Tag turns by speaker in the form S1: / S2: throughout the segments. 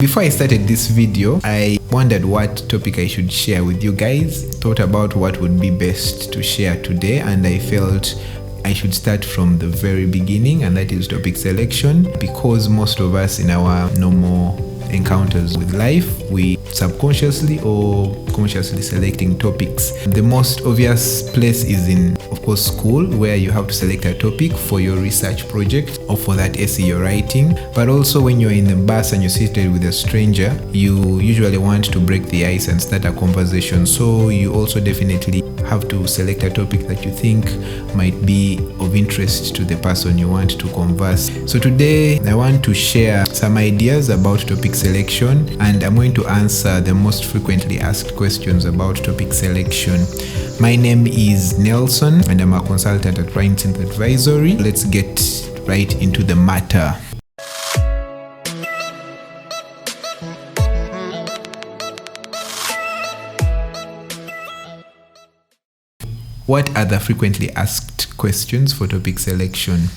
S1: Before I started this video, I wondered what topic I should share with you guys. Thought about what would be best to share today, and I felt I should start from the very beginning, and that is topic selection, because most of us in our normal encounters with life, we subconsciously or consciously selecting topics. The most obvious place is in, of course, school, where you have to select a topic for your research project or for that essay you're writing. But also when you're in the bus and you're seated with a stranger, you usually want to break the ice and start a conversation. So you also definitely have to select a topic that you think might be of interest to the person you want to converse. So today I want to share some ideas about topic selection, and I'm going to answer the most frequently asked questions about topic selection. My name is Nelson and I'm a consultant at Brainstorming Advisory. Let's get right into the matter. What are the frequently asked questions for topic selection?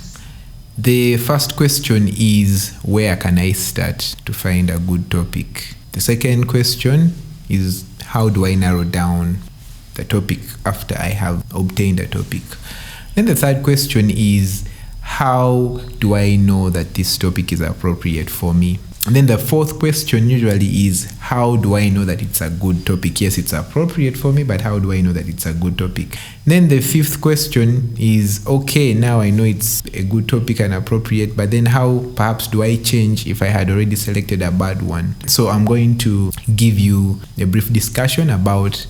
S1: The first question is, where can I start to find a good topic? The second question is, how do I narrow down the topic after I have obtained a topic? Then the third question is, how do I know that this topic is appropriate for me? And then the fourth question usually is, how do I know that it's a good topic? Yes, it's appropriate for me, but how do I know that it's a good topic? Then the fifth question is, okay, now I know it's a good topic and appropriate, but then how perhaps do I change if I had already selected a bad one? So I'm going to give you a brief discussion about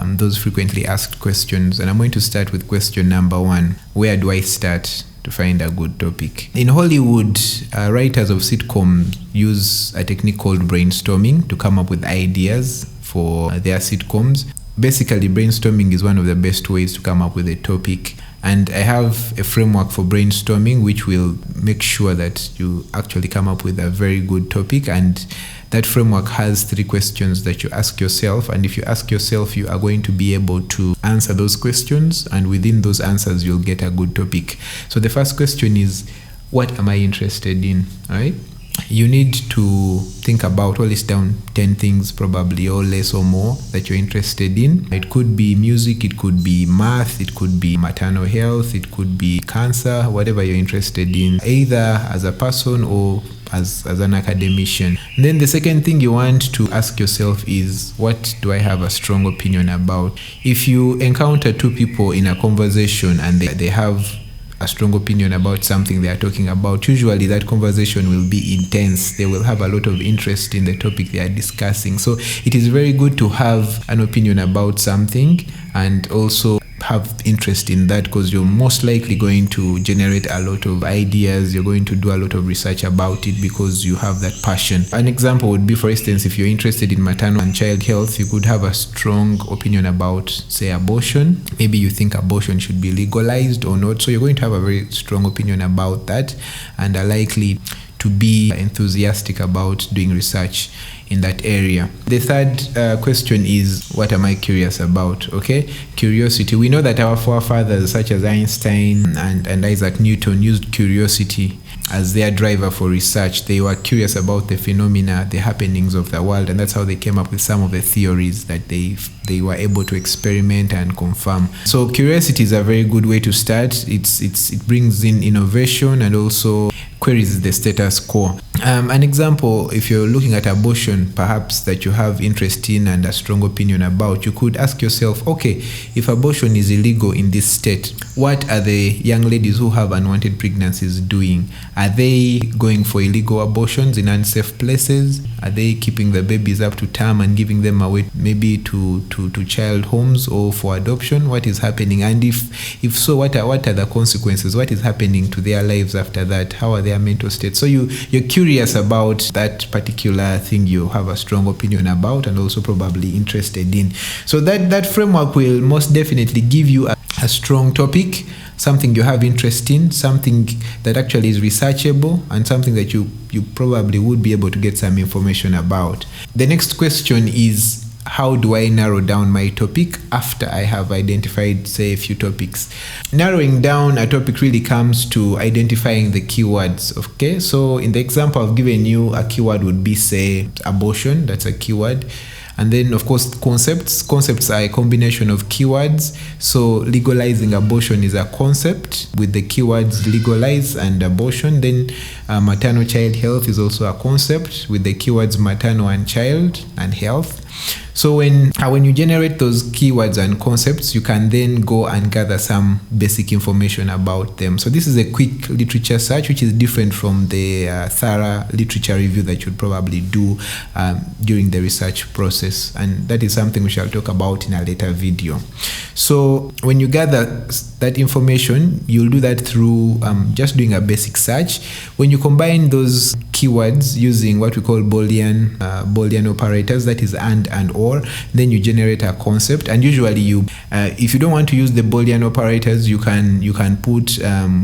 S1: those frequently asked questions. And I'm going to start with question number one. Where do I start to find a good topic? In Hollywood, writers of sitcoms use a technique called brainstorming to come up with ideas for their sitcoms. Basically, brainstorming is one of the best ways to come up with a topic. And I have a framework for brainstorming which will make sure that you actually come up with a very good topic. And that framework has 3 questions that you ask yourself. And if you ask yourself, you are going to be able to answer those questions. And within those answers, you'll get a good topic. So the first question is, what am I interested in? All right. You need to think about, or list down 10 things probably, or less or more, that you're interested in. It could be music, it could be math, it could be maternal health, it could be cancer, whatever you're interested in, either as a person or as an academician. And then the second thing you want to ask yourself is, what do I have a strong opinion about? If you encounter 2 people in a conversation and they have a strong opinion about something they are talking about, usually that conversation will be intense. They will have a lot of interest in the topic they are discussing. So it is very good to have an opinion about something and also have interest in that, because you're most likely going to generate a lot of ideas. You're going to do a lot of research about it because you have that passion. An example would be, for instance, if you're interested in maternal and child health, you could have a strong opinion about, say, abortion. Maybe you think abortion should be legalized or not. So you're going to have a very strong opinion about that and are likely to be enthusiastic about doing research in that area. The third question is, what am I curious about? Okay, curiosity. We know that our forefathers such as Einstein and Isaac Newton used curiosity as their driver for research. They were curious about the phenomena, the happenings of the world, and that's how they came up with some of the theories that they were able to experiment and confirm. So curiosity is a very good way to start. It brings in innovation and also queries the status quo. An example, if you're looking at abortion, perhaps that you have interest in and a strong opinion about, you could ask yourself, okay, if abortion is illegal in this state, what are the young ladies who have unwanted pregnancies doing? Are they going for illegal abortions in unsafe places? Are they keeping the babies up to term and giving them away maybe to child homes or for adoption? What is happening? And if so, what are the consequences? What is happening to their lives after that? How are their mental states? So you're curious about that particular thing you have a strong opinion about and also probably interested in. So that framework will most definitely give you a strong topic, something you have interest in, something that actually is researchable, and something that you probably would be able to get some information about. The next question is, how do I narrow down my topic after I have identified, say, a few topics? Narrowing down a topic really comes to identifying the keywords, okay? So in the example I've given you, a keyword would be, say, abortion. That's a keyword. And then, of course, concepts are a combination of keywords. So legalizing abortion is a concept with the keywords legalize and abortion. Then maternal child health is also a concept with the keywords maternal and child and health. So when you generate those keywords and concepts, you can then go and gather some basic information about them. So this is a quick literature search, which is different from the thorough literature review that you'd probably do during the research process. And that is something we shall talk about in a later video. So when you gather that information, you'll do that through just doing a basic search. When you combine those keywords using what we call Boolean operators, that is and or, then you generate a concept. And usually if you don't want to use the Boolean operators, you can put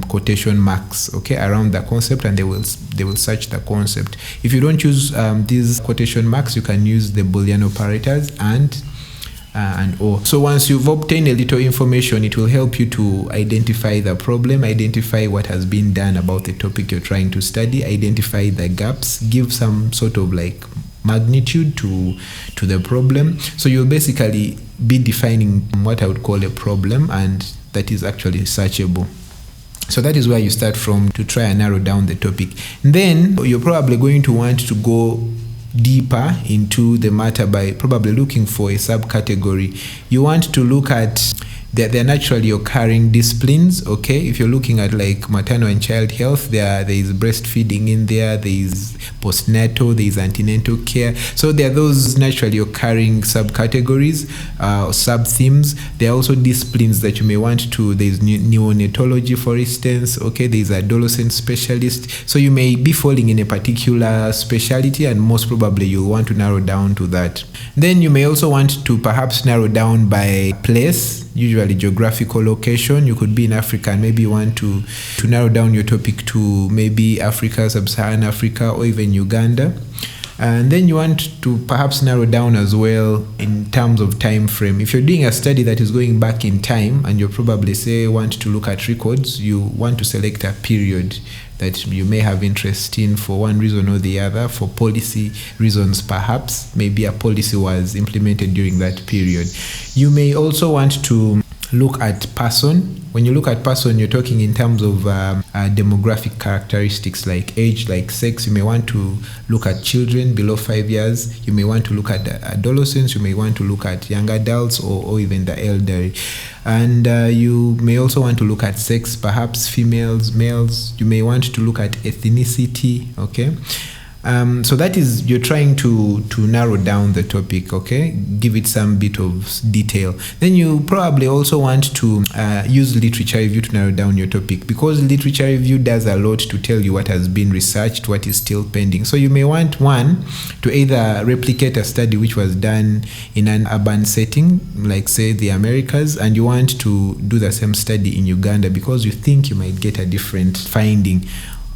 S1: quotation marks, okay, around the concept, and they will search the concept. If you don't use these quotation marks, you can use the Boolean operators and or. So once you've obtained a little information, it will help you to identify the problem, identify what has been done about the topic you're trying to study, identify the gaps, give some sort of like magnitude to the problem. So you'll basically be defining what I would call a problem, and that is actually searchable. So that is where you start from to try and narrow down the topic. And then you're probably going to want to go deeper into the matter by probably looking for a subcategory. You want to look at they're naturally occurring disciplines, okay? If you're looking at like maternal and child health, there is breastfeeding in there is postnatal, there is antenatal care. So there are those naturally occurring subcategories or sub-themes. There are also disciplines that you may want to, there's neonatology, for instance, okay? There's adolescent specialist. So you may be falling in a particular specialty, and most probably you'll want to narrow down to that. Then you may also want to perhaps narrow down by place, usually geographical location. You could be in Africa and maybe you want to narrow down your topic to maybe Africa, Sub-Saharan Africa, or even Uganda. And then you want to perhaps narrow down as well in terms of time frame. If you're doing a study that is going back in time and you probably say want to look at records, you want to select a period that you may have interest in for one reason or the other, for policy reasons perhaps. Maybe a policy was implemented during that period. You may also want to look at person. When you look at person, you're talking in terms of demographic characteristics like age, like sex. You may want to look at children below 5 years. You may want to look at adolescents. You may want to look at young adults or even the elderly. And you may also want to look at sex, perhaps females, males. You may want to look at ethnicity, okay? So that is, you're trying to narrow down the topic, okay? Give it some bit of detail. Then you probably also want to use literature review to narrow down your topic, because literature review does a lot to tell you what has been researched, what is still pending. So you may want one to either replicate a study which was done in an urban setting, like say the Americas, and you want to do the same study in Uganda because you think you might get a different finding.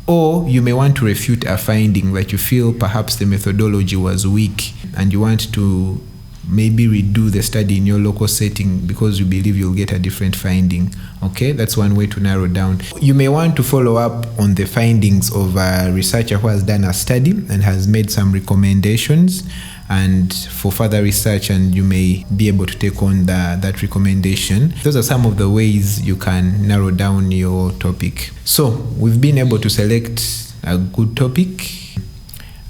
S1: Or you may want to refute a finding that you feel perhaps the methodology was weak and you want to maybe redo the study in your local setting because you believe you'll get a different finding. Okay, that's one way to narrow down. You may want to follow up on the findings of a researcher who has done a study and has made some recommendations and for further research, and you may be able to take on that recommendation. Those are some of the ways you can narrow down your topic. So we've been able to select a good topic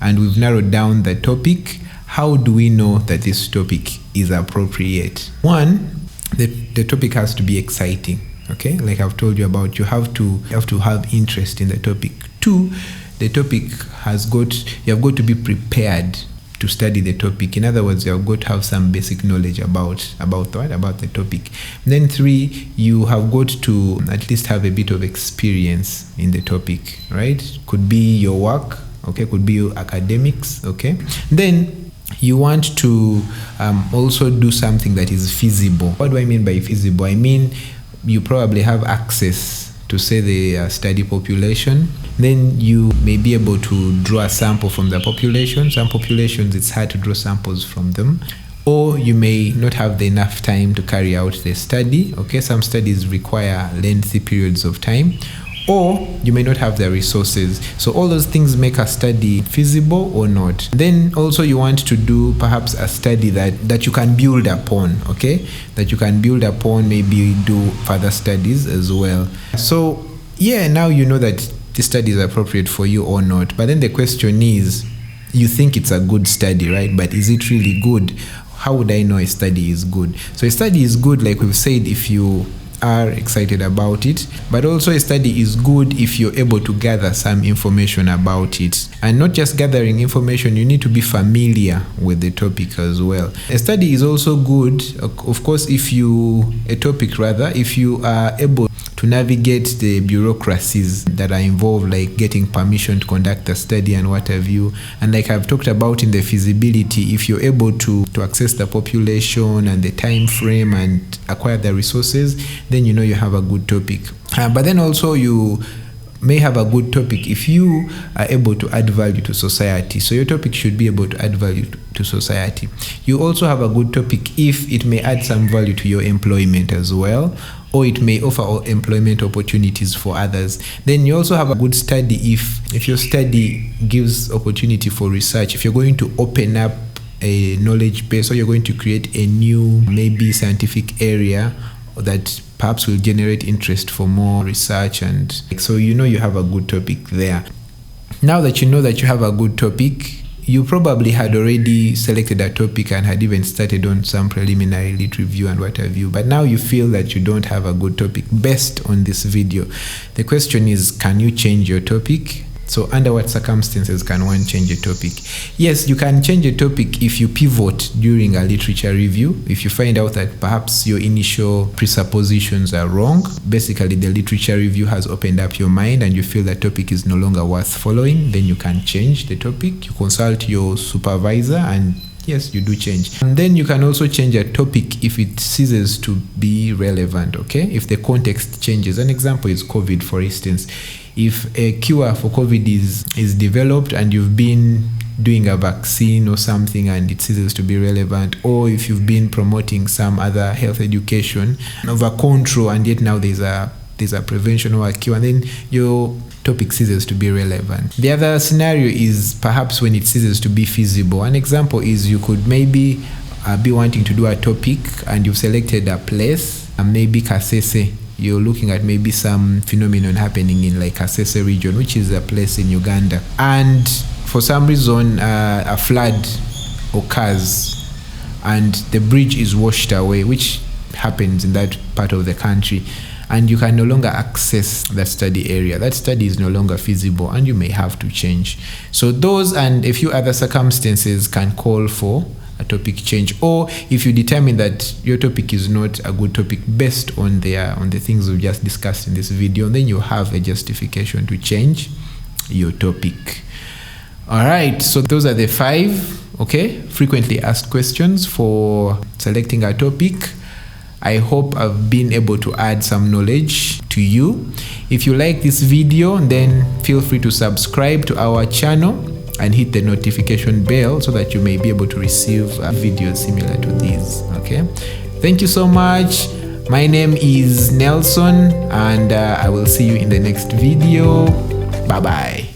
S1: and we've narrowed down the topic. How do we know that this topic is appropriate? One, the topic has to be exciting. Okay, like I've told you about, you have to have interest in the topic. Two, the topic you have got to be prepared to study the topic. In other words, you have got to have some basic knowledge about the topic. And then three, you have got to at least have a bit of experience in the topic, right? Could be your work, okay, could be your academics, okay. Then you want to also do something that is feasible. What do I mean by feasible? I mean you probably have access to, say, the study population. Then you may be able to draw a sample from the population. Some populations, it's hard to draw samples from them. or you may not have enough time to carry out the study. Okay, some studies require lengthy periods of time, or you may not have the resources. So all those things make a study feasible or not. Then also you want to do perhaps a study that you can build upon, okay? That you can build upon, maybe do further studies as well. So yeah, now you know that this study is appropriate for you or not. But then the question is, you think it's a good study, right? But is it really good? How would I know a study is good? So a study is good, like we've said, if you are excited about it, but also a study is good if you're able to gather some information about it. And not just gathering information, you need to be familiar with the topic as well. A study is also good, of course, if you are able to navigate the bureaucracies that are involved, like getting permission to conduct a study and what have you. And like I've talked about in the feasibility, if you're able to access the population and the time frame and acquire the resources, then you know you have a good topic. But then also you may have a good topic if you are able to add value to society. So your topic should be able to add value to society. You also have a good topic if it may add some value to your employment as well, or it may offer employment opportunities for others. Then you also have a good study if your study gives opportunity for research, if you're going to open up a knowledge base, or you're going to create a new maybe scientific area that perhaps will generate interest for more research. And so you know you have a good topic there. Now that you know that you have a good topic, you probably had already selected a topic and had even started on some preliminary lit review and what have you, but now you feel that you don't have a good topic based on this video. The question is, can you change your topic? So under what circumstances can one change a topic? Yes, you can change a topic if you pivot during a literature review. If you find out that perhaps your initial presuppositions are wrong, basically the literature review has opened up your mind and you feel that topic is no longer worth following, then you can change the topic. You consult your supervisor and yes, you do change. And then you can also change a topic if it ceases to be relevant, okay? If the context changes. An example is COVID, for instance. If a cure for COVID is developed and you've been doing a vaccine or something and it ceases to be relevant, or if you've been promoting some other health education of a control and yet now there's a prevention or a cure, and then your topic ceases to be relevant. The other scenario is perhaps when it ceases to be feasible. An example is you could maybe be wanting to do a topic and you've selected a place, maybe Kasese. You're looking at maybe some phenomenon happening in like Kasese region, which is a place in Uganda. And for some reason, a flood occurs and the bridge is washed away, which happens in that part of the country. And you can no longer access that study area. That study is no longer feasible and you may have to change. So those and a few other circumstances can call for a topic change. Or if you determine that your topic is not a good topic based on the things we just discussed in this video, then you have a justification to change your topic. All right, so those are the 5, okay, frequently asked questions for selecting a topic. I hope I've been able to add some knowledge to you. If you like this video, then feel free to subscribe to our channel and hit the notification bell so that you may be able to receive videos similar to these. Okay, thank you so much. My name is Nelson and I will see you in the next video. Bye bye.